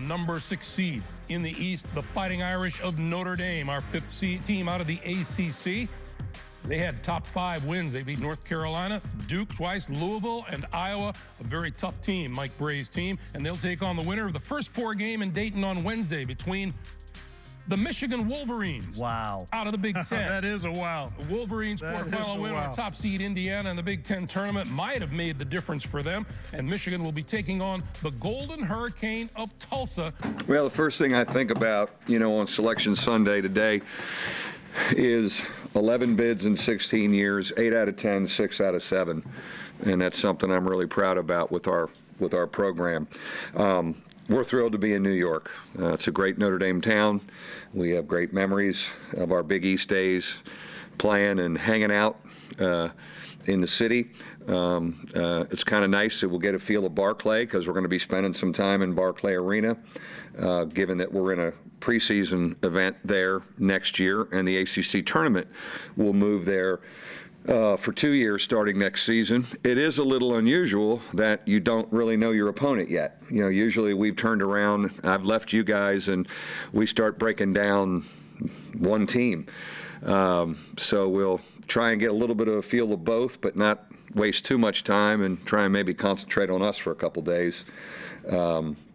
number 6 seed. In the East, the Fighting Irish of Notre Dame, our 5th team out of the ACC. They had top 5 wins. They beat North Carolina, Duke twice, Louisville, and Iowa. A very tough team, Mike Brey's team. And they'll take on the winner of the first 4 game in Dayton on Wednesday between the Michigan Wolverines. Wow. Out of the Big Ten. That is a wow. The Wolverines quarterfinal win over top seed Indiana in the Big Ten tournament might have made the difference for them. And Michigan will be taking on the Golden Hurricane of Tulsa. Well, the first thing I think about, on Selection Sunday today is 11 bids in 16 years, 8 out of 10, 6 out of 7. And that's something I'm really proud about with our program. We're thrilled to be in New York. It's a great Notre Dame town. We have great memories of our Big East days playing and hanging out in the city. It's kind of nice that we'll get a feel of Barclay because we're going to be spending some time in Barclay Arena, given that we're in a preseason event there next year, and the ACC tournament will move there for 2 years starting next season. It is a little unusual that you don't really know your opponent yet. Usually we've turned around, I've left you guys, and we start breaking down one team. So we'll try and get a little bit of a feel of both, but not waste too much time and try and maybe concentrate on us for a couple days.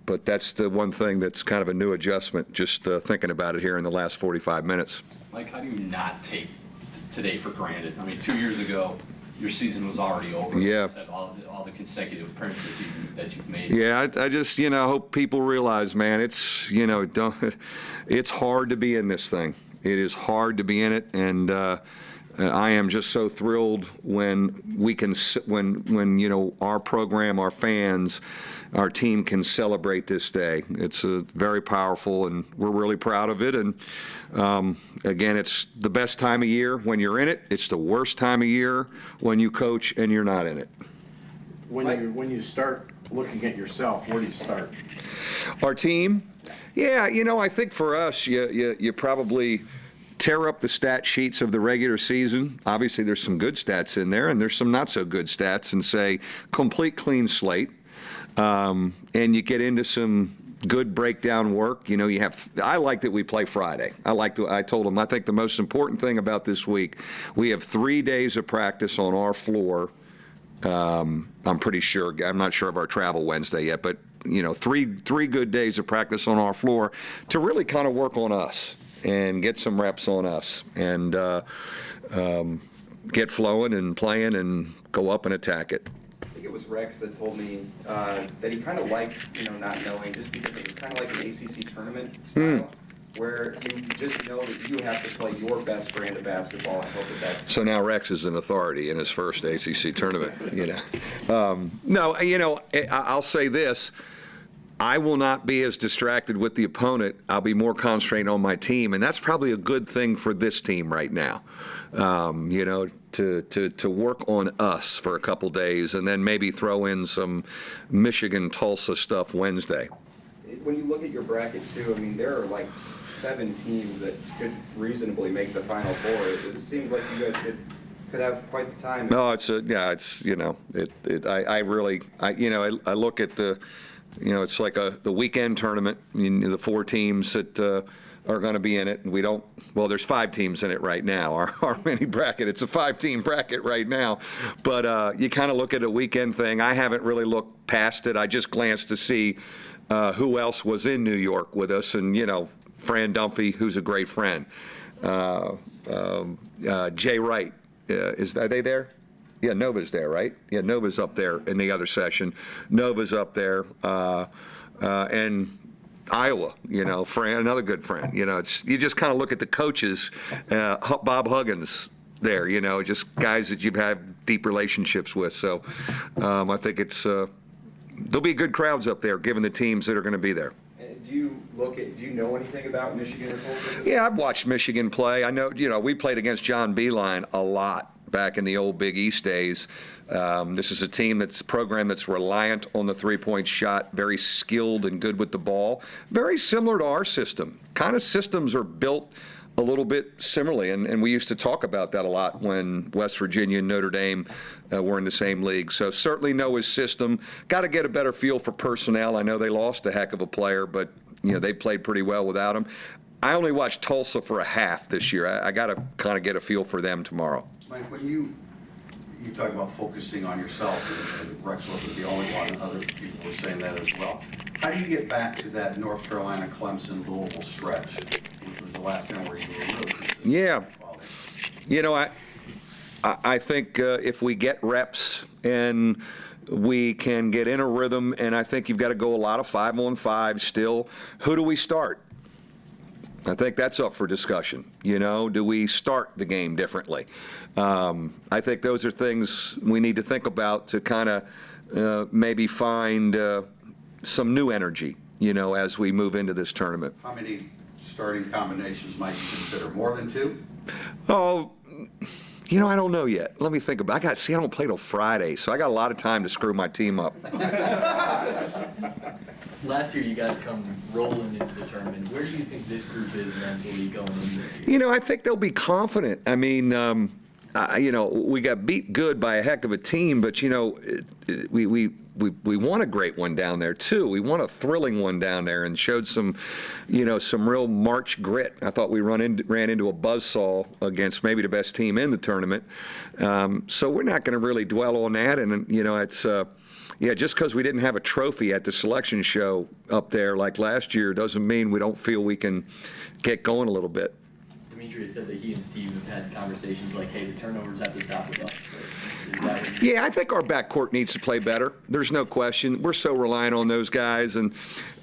But that's the one thing that's kind of a new adjustment, just thinking about it here in the last 45 minutes. Mike, how do you not take today for granted? I mean, 2 years ago, your season was already over. Yeah. You said all the consecutive prints that you've made. Yeah, I just, hope people realize, man, it's, it's hard to be in this thing. It is hard to be in it, and I am just so thrilled when we can, when our program, our fans, our team can celebrate this day. It's very powerful, and we're really proud of it. And again, it's the best time of year when you're in it. It's the worst time of year when you coach and you're not in it. When you start looking at yourself, where do you start? Our team? Yeah, I think for us, you probably tear up the stat sheets of the regular season. Obviously, there's some good stats in there, and there's some not so good stats, and say complete clean slate. And you get into some good breakdown work. I like that we play Friday. I told them, I think the most important thing about this week, we have 3 days of practice on our floor. I'm pretty sure, I'm not sure of our travel Wednesday yet, but, three good days of practice on our floor to really kind of work on us and get some reps on us and get flowing and playing and go up and attack it. I think it was Rex that told me that he kind of liked, not knowing, just because it was kind of like an ACC tournament style, where you just know that you have to play your best brand of basketball and hope that that's... So now Rex is an authority in his first ACC tournament, No, I'll say this. I will not be as distracted with the opponent. I'll be more concentrated on my team, and that's probably a good thing for this team right now. To work on us for a couple days, and then maybe throw in some Michigan Tulsa stuff Wednesday. When you look at your bracket too, I mean, there are like 7 teams that could reasonably make the Final Four. It seems like you guys could have quite the time. No, I look at the. It's like the weekend tournament. The 4 teams that are going to be in it. And there's 5 teams in it right now. Our mini bracket, it's a 5-team bracket right now. But you kind of look at a weekend thing. I haven't really looked past it. I just glanced to see who else was in New York with us. And, Fran Dunphy, who's a great friend. Jay Wright, are they there? Yeah, Nova's there, right? Yeah, Nova's up there in the other session. Nova's up there. And Iowa, Fran, another good friend. You just kind of look at the coaches, Bob Huggins there, just guys that you've had deep relationships with. So I think there'll be good crowds up there given the teams that are going to be there. Do you know anything about Michigan or Tulsa? Yeah, I've watched Michigan play. I know, we played against John Beilein a lot back in the old Big East days. This is a program that's reliant on the three-point shot, very skilled and good with the ball. Very similar to our system. Kind of systems are built a little bit similarly, and we used to talk about that a lot when West Virginia and Notre Dame were in the same league. So certainly know his system. Got to get a better feel for personnel. I know they lost a heck of a player, but they played pretty well without him. I only watched Tulsa for a half this year. I got to kind of get a feel for them tomorrow. Mike, when you talk about focusing on yourself, and Rex wasn't the only one, other people were saying that as well. How do you get back to that North Carolina, Clemson, Louisville stretch, which was the last time where you were really consistent? Yeah. I think if we get reps and we can get in a rhythm, and I think you've got to go a lot of 5-on-5 still. Who do we start? I think that's up for discussion. Do we start the game differently? I think those are things we need to think about to kind of maybe find some new energy, as we move into this tournament. How many starting combinations might you consider? More than 2? Oh, I don't know yet. Let me think about it. I don't play till Friday, so I got a lot of time to screw my team up. Last year, you guys come rolling into the tournament. Where do you think this group is mentally going in this year? I think they'll be confident. I mean, we got beat good by a heck of a team, but we won a great one down there too. We won a thrilling one down there and showed some real March grit. I thought we ran into a buzzsaw against maybe the best team in the tournament. So we're not going to really dwell on that, and it's. Just because we didn't have a trophy at the selection show up there like last year doesn't mean we don't feel we can get going a little bit. Demetrius said that he and Steve have had conversations like, hey, the turnovers have to stop with us. Is that what Yeah, I think our backcourt needs to play better. There's no question. We're so reliant on those guys, and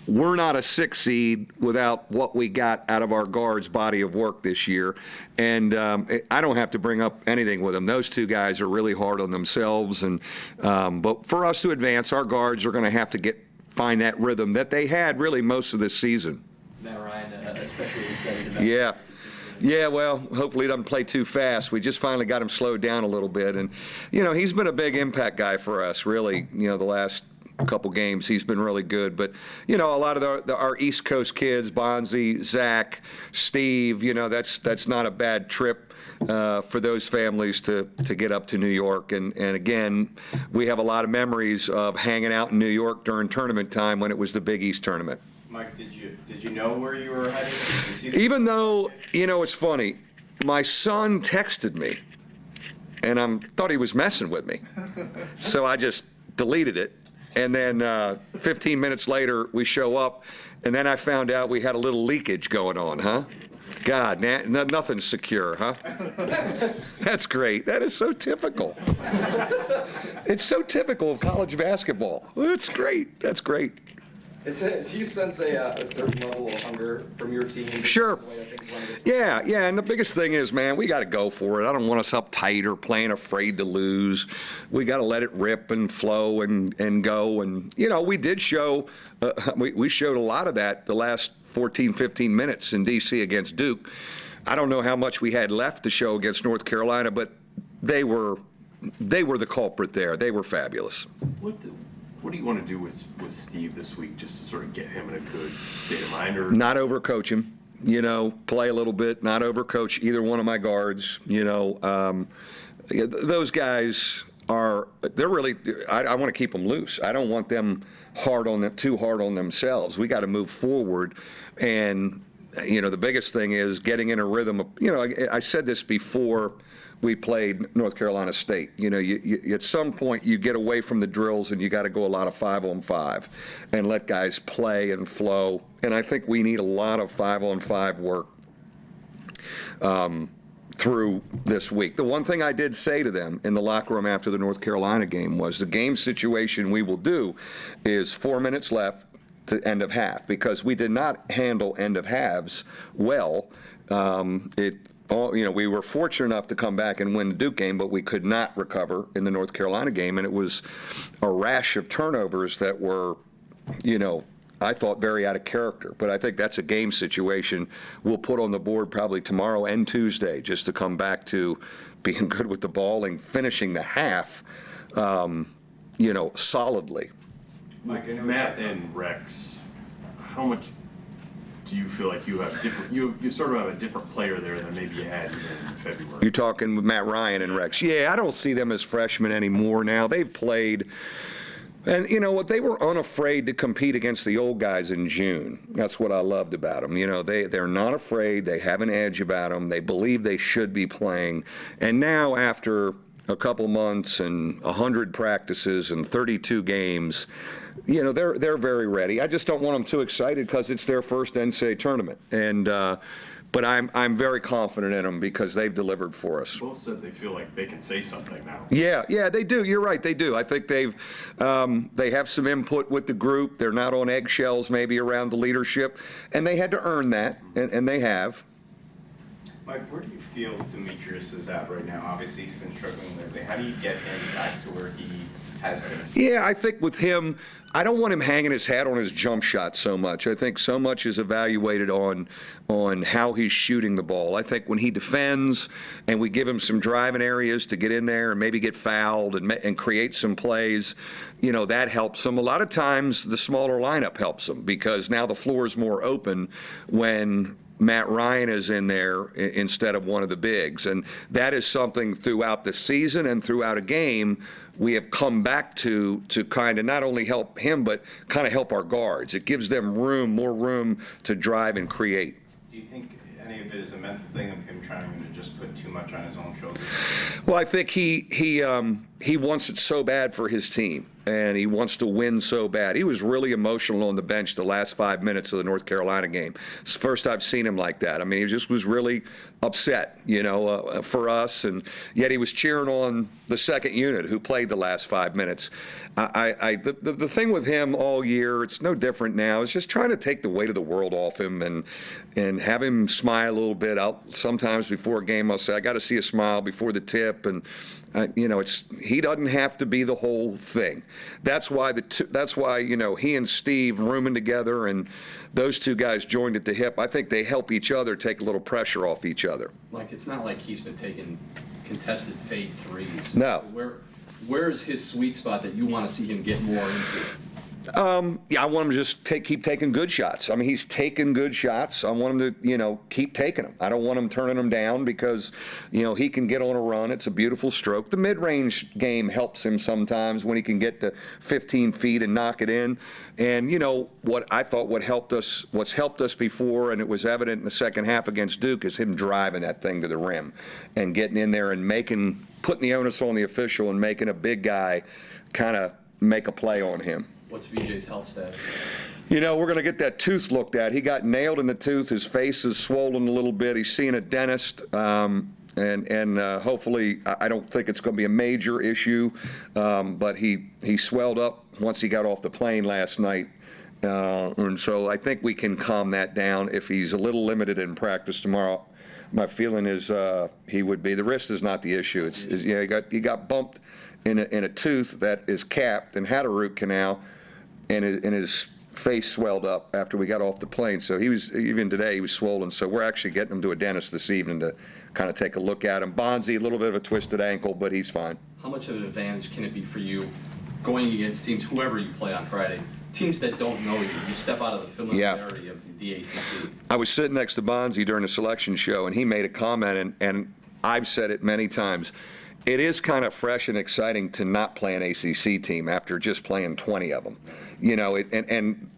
we're not a 6 seed without what we got out of our guards' body of work this year. And I don't have to bring up anything with them. Those two guys are really hard on themselves. And but for us to advance, our guards are going to have to find that rhythm that they had really most of this season. Matt Ryan, especially excited about Yeah. Yeah, well, hopefully he doesn't play too fast. We just finally got him slowed down a little bit. And, he's been a big impact guy for us, really, the last couple games. He's been really good. But, a lot of our East Coast kids, Bonzi, Zach, Steve, that's not a bad trip for those families to get up to New York. And again, we have a lot of memories of hanging out in New York during tournament time when it was the Big East tournament. Mike, did you know where you were headed? Did you see the Even though, it's funny, my son texted me, and I thought he was messing with me. So I just deleted it. And then 15 minutes later, we show up, and then I found out we had a little leakage going on, huh? God, nothing's secure, huh? That's great. That is so typical. It's so typical of college basketball. It's great. That's great. Do you sense a certain level of hunger from your team? Sure. The way that things went against- Yeah, and the biggest thing is, man, we got to go for it. I don't want us uptight or playing afraid to lose. We got to let it rip and flow and go. And, we did show, we showed a lot of that the last 14, 15 minutes in D.C. against Duke. I don't know how much we had left to show against North Carolina, but they were the culprit there. They were fabulous. What do you want to do with Steve this week, just to sort of get him in a good state of mind? Or Not overcoach him, play a little bit, not overcoach either one of my guards. Those guys they're really, I want to keep them loose. I don't want them too hard on themselves. We got to move forward. And, the biggest thing is getting in a rhythm of, I said this before we played North Carolina State. At some point you get away from the drills and you got to go a lot of 5-on-5 and let guys play and flow. And I think we need a lot of 5-on-5 work through this week. The one thing I did say to them in the locker room after the North Carolina game was the game situation we will do is 4 minutes left to end of half, because we did not handle end of halves well. We were fortunate enough to come back and win the Duke game, but we could not recover in the North Carolina game, and it was a rash of turnovers that were, I thought very out of character. But I think that's a game situation we'll put on the board probably tomorrow and Tuesday, just to come back to being good with the ball and finishing the half, solidly. Matt and Rex, how much do you feel like you have different, you sort of have a different player there than maybe you had even in February? You're talking with Matt Ryan and Rex. Yeah, I don't see them as freshmen anymore now. They've played. And you know what? They were unafraid to compete against the old guys in June. That's what I loved about them. You know, they're not afraid. They have an edge about them. They believe they should be playing. And now after a couple months and 100 practices and 32 games, you know, they're very ready. I just don't want them too excited because it's their first NCAA tournament. And but I'm very confident in them because they've delivered for us. Both said they feel like they can say something now. Yeah, they do. You're right, they do. I think they have some input with the group. They're not on eggshells maybe around the leadership, and they had to earn that, and they have. Mike, where do you feel Demetrius is at right now? Obviously, he's been struggling lately. How do you get him back to where he has been? Yeah, I think with him, I don't want him hanging his hat on his jump shot so much. I think so much is evaluated on how he's shooting the ball. I think when he defends and we give him some driving areas to get in there and maybe get fouled and create some plays, you know, that helps him. A lot of times the smaller lineup helps him because now the floor is more open when Matt Ryan is in there instead of one of the bigs. And that is something throughout the season and throughout a game we have come back to kind of not only help him, but kind of help our guards. It gives them more room to drive and create. Do you think any of it is a mental thing of him trying to just put too much on his own shoulders? Well, I think he wants it so bad for his team, and he wants to win so bad. He was really emotional on the bench the last 5 minutes of the North Carolina game. It's the first I've seen him like that. I mean, he just was really upset, you know, for us, and yet he was cheering on the second unit who played the last 5 minutes. The thing with him all year, it's no different now, is just trying to take the weight of the world off him and have him smile a little bit. Sometimes before a game I'll say, I got to see a smile before the tip, and you know, he doesn't have to be the whole thing. That's why you know, he and Steve rooming together and those two guys joined at the hip. I think they help each other take a little pressure off each other. Mike, it's not like he's been taking contested fade threes. No. Where is his sweet spot that you want to see him get more into? Yeah, I want him to just keep taking good shots. I mean, he's taking good shots. I want him to, you know, keep taking them. I don't want him turning them down because, you know, he can get on a run. It's a beautiful stroke. The mid-range game helps him sometimes when he can get to 15 feet and knock it in. And, you know, what's helped us before, and it was evident in the second half against Duke, is him driving that thing to the rim and getting in there and putting the onus on the official and making a big guy kind of make a play on him. What's VJ's health status? You know, we're going to get that tooth looked at. He got nailed in the tooth. His face is swollen a little bit. He's seeing a dentist. And hopefully, I don't think it's going to be a major issue, but he swelled up once he got off the plane last night. And so I think we can calm that down. If he's a little limited in practice tomorrow, my feeling is he would be. The wrist is not the issue. He got bumped in a tooth that is capped and had a root canal, and his face swelled up after we got off the plane. So even today he was swollen. So we're actually getting him to a dentist this evening to kind of take a look at him. Bonzi, a little bit of a twisted ankle, but he's fine. How much of an advantage can it be for you going against teams, whoever you play on Friday, teams that don't know you? You step out of the familiarity of the ACC. I was sitting next to Bonzi during the selection show, and he made a comment, and I've said it many times. It is kind of fresh and exciting to not play an ACC team after just playing 20 of them, you know. And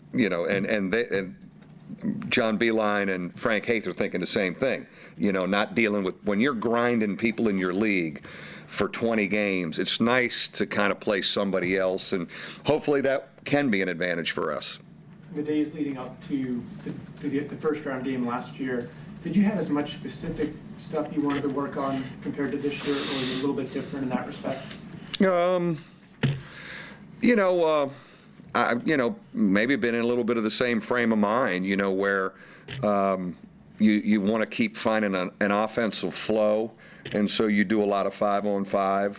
John Beilein and Frank Haith are thinking the same thing, you know, not dealing with when you're grinding people in your league for 20 games. It's nice to kind of play somebody else, and hopefully that can be an advantage for us. The days leading up to the first round game last year, did you have as much specific stuff you wanted to work on compared to this year, or was it a little bit different in that respect? Maybe been in a little bit of the same frame of mind, you know, where you want to keep finding an offensive flow, and so you do a lot of 5-on-5.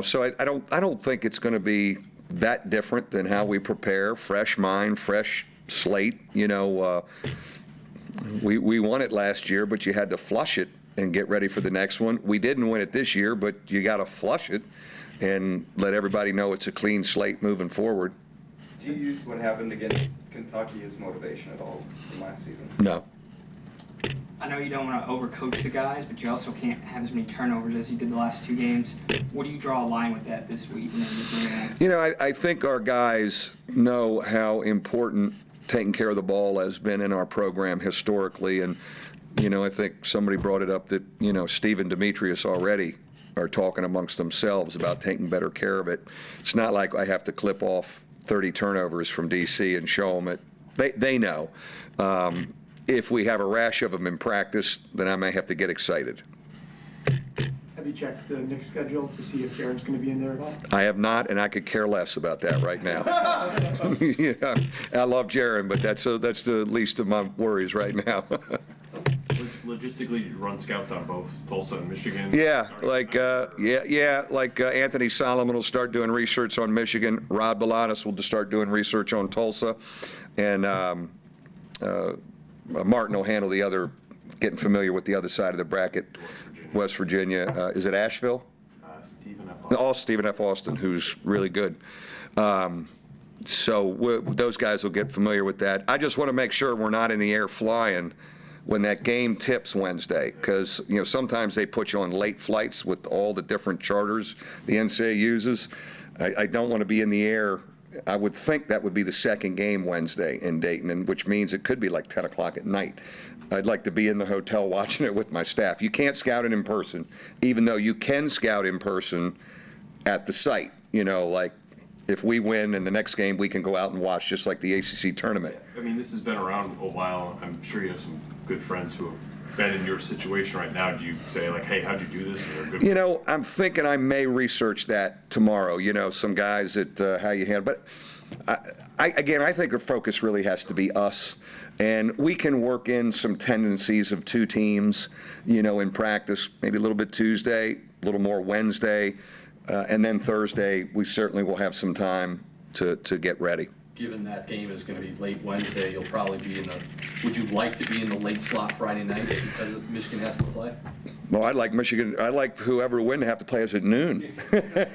So I don't think it's going to be that different than how we prepare. Fresh mind, fresh slate, you know. We won it last year, but you had to flush it and get ready for the next one. We didn't win it this year, but you got to flush it and let everybody know it's a clean slate moving forward. Do you use what happened against Kentucky as motivation at all from last season? No. I know you don't want to overcoach the guys, but you also can't have as many turnovers as you did the last 2 games. What do you draw a line with that this week? You know, I think our guys know how important taking care of the ball has been in our program historically. And, you know, I think somebody brought it up that, you know, Steve and Demetrius already are talking amongst themselves about taking better care of it. It's not like I have to clip off 30 turnovers from DC and show them it. They know. If we have a rash of them in practice, then I may have to get excited. Have you checked the Knicks schedule to see if Jaren's going to be in there at all? I have not, and I could care less about that right now. Yeah, I love Jaren, but that's the least of my worries right now. Logistically, you run scouts on both Tulsa and Michigan. Yeah, like Anthony Solomon will start doing research on Michigan. Rod Balanis will start doing research on Tulsa, and Martin will handle the other, getting familiar with the other side of the bracket. West Virginia. Is it Asheville? Stephen F. Austin. All Stephen F. Austin, who's really good. So those guys will get familiar with that. I just want to make sure we're not in the air flying when that game tips Wednesday, because you know sometimes they put you on late flights with all the different charters the NCAA uses. I don't want to be in the air. I would think that would be the second game Wednesday in Dayton, and which means it could be like 10 o'clock at night. I'd like to be in the hotel watching it with my staff. You can't scout it in person, even though you can scout in person at the site. You know, like if we win in the next game, we can go out and watch just like the ACC tournament. I mean, this has been around a while. I'm sure you have some good friends who have been in your situation right now. Do you say, like, hey, how'd you do this? You know, I'm thinking I may research that tomorrow. You know, some guys at how you handle. But I think the focus really has to be us. And we can work in some tendencies of 2 teams, you know, in practice, maybe a little bit Tuesday, a little more Wednesday, and then Thursday, we certainly will have some time to get ready. Given that game is going to be late Wednesday, you'll probably be in the, would you like to be in the late slot Friday night because Michigan has to play? Well, I'd like Michigan. I'd like whoever win to have to play us at noon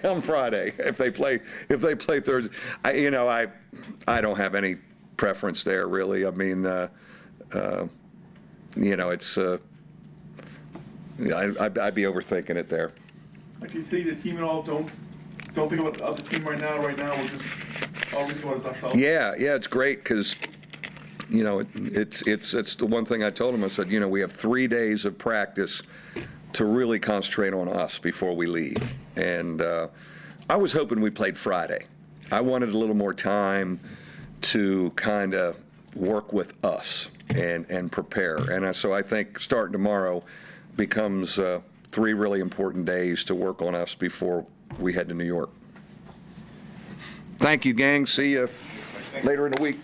on Friday if they play Thursday. I don't have any preference there really. I mean, you know, it's I'd be overthinking it there. I can tell you the team and all don't think about the other team right now. Right now, we're just all we think about is ourselves. Yeah, it's great because, you know, it's the one thing I told him. I said, you know, we have 3 days of practice to really concentrate on us before we leave. And I was hoping we played Friday. I wanted a little more time to kind of work with us and prepare. And so I think starting tomorrow becomes 3 really important days to work on us before we head to New York. Thank you, gang. See you later in the week.